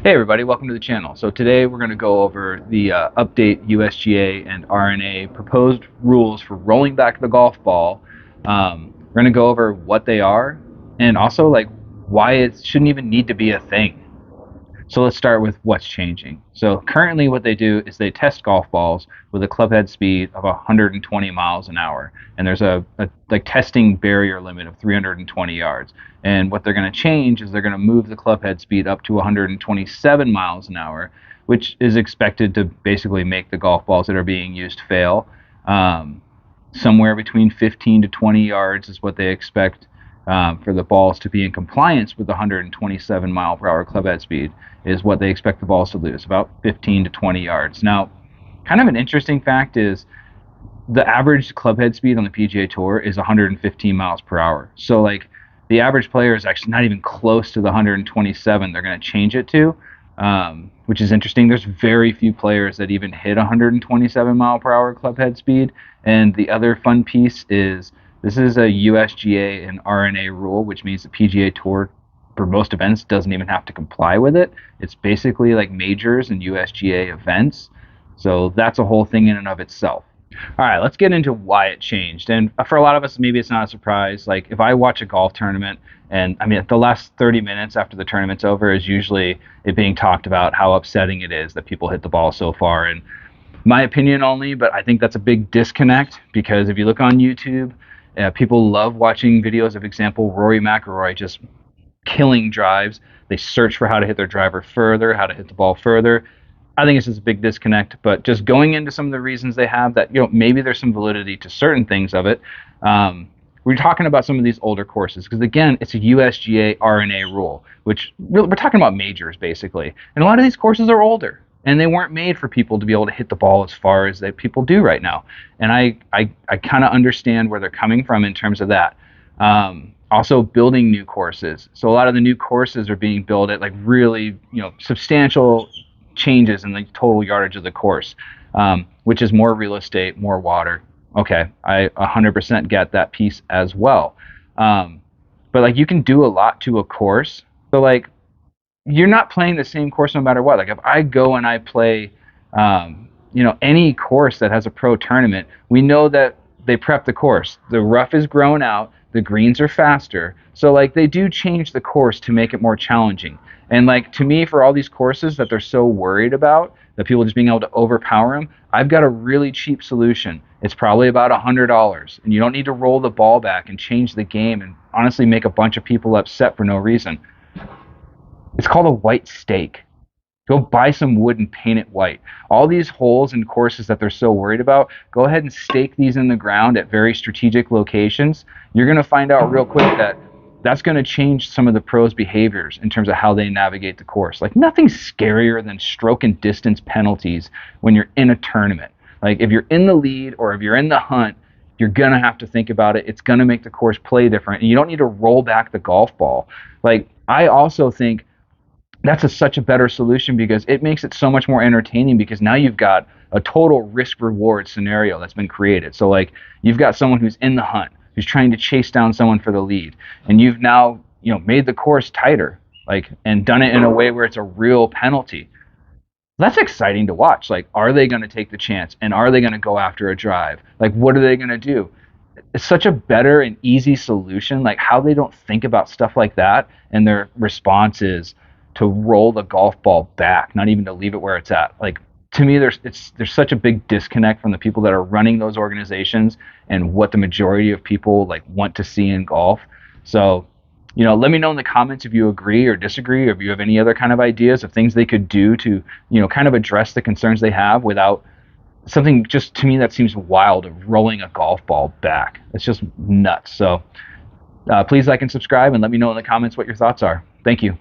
Hey everybody, welcome to the channel. So today we're going to go over the update USGA and R&A proposed rules for rolling back the golf ball. We're going to go over what they are and also like why it shouldn't even need to be a thing. So let's start with what's changing. So currently what they do is they test golf balls with a club head speed of 120 miles an hour. And there's a like testing barrier limit of 320 yards. And what they're going to change is they're going to move the club head speed up to 127 miles an hour, which is expected to basically make the golf balls that are being used fail. Somewhere between 15 to 20 yards is what they expect for the balls to be in compliance with the 127 mile per hour club head speed is what they expect the balls to lose, about 15 to 20 yards. Now, kind of an interesting fact is the average club head speed on the PGA Tour is 115 miles per hour. So like the average player is actually not even close to the 127 they're going to change it to, which is interesting. There's very few players that even hit 127 mile per hour club head speed. And the other fun piece is this is a USGA and R&A rule, which means the PGA Tour for most events doesn't even have to comply with it. It's basically like majors and USGA events. So that's a whole thing in and of itself. All right, let's get into why it changed. And for a lot of us, maybe it's not a surprise. Like if I watch a golf tournament, and I mean, the last 30 minutes after the tournament's over is usually it being talked about how upsetting it is that people hit the ball so far. And my opinion only, but I think that's a big disconnect because if you look on YouTube, people love watching videos of example Rory McIlroy just killing drives. They search for how to hit their driver further, how to hit the ball further. I think it's just a big disconnect, but just going into some of the reasons they have that, maybe there's some validity to certain things of it. We're talking about some of these older courses because again, it's a USGA R&A rule, which we're talking about majors basically. And a lot of these courses are older and they weren't made for people to be able to hit the ball as far as that people do right now. And I kind of understand where they're coming from in terms of that. Also building new courses. So a lot of the new courses are being built at like really, substantial changes in the total yardage of the course, which is more real estate, more water. Okay, I 100% get that piece as well. But like you can do a lot to a course. So like you're not playing the same course no matter what. Like if I go and I play, any course that has a pro tournament, we know that they prep the course. The rough is grown out. The greens are faster. So like they do change the course to make it more challenging. And like to me, for all these courses that they're so worried about, that people just being able to overpower them, I've got a really cheap solution. It's probably about $100, and you don't need to roll the ball back and change the game and honestly make a bunch of people upset for no reason. It's called a white stake. Go buy some wood and paint it white. All these holes and courses that they're so worried about, go ahead and stake these in the ground at very strategic locations. You're going to find out real quick that that's going to change some of the pros' behaviors in terms of how they navigate the course. Like nothing's scarier than stroke and distance penalties when you're in a tournament. Like if you're in the lead or if you're in the hunt, you're going to have to think about it. It's going to make the course play different. And you don't need to roll back the golf ball. Like I also think that's such a better solution because it makes it so much more entertaining because now you've got a total risk reward scenario that's been created. So like you've got someone who's in the hunt, who's trying to chase down someone for the lead, and you've now made the course tighter, like, and done it in a way where it's a real penalty. That's exciting to watch. Like, are they going to take the chance, and are they going to go after a drive? Like, what are they going to do? It's such a better and easy solution. Like how they don't think about stuff like that, and their response is to roll the golf ball back, not even to leave it where it's at. Like to me, there's such a big disconnect from the people that are running those organizations and what the majority of people like want to see in golf. So, let me know in the comments if you agree or disagree, or if you have any other kind of ideas of things they could do to, kind of address the concerns they have without something just to me that seems wild of rolling a golf ball back. It's just nuts. So please like and subscribe and let me know in the comments what your thoughts are. Thank you.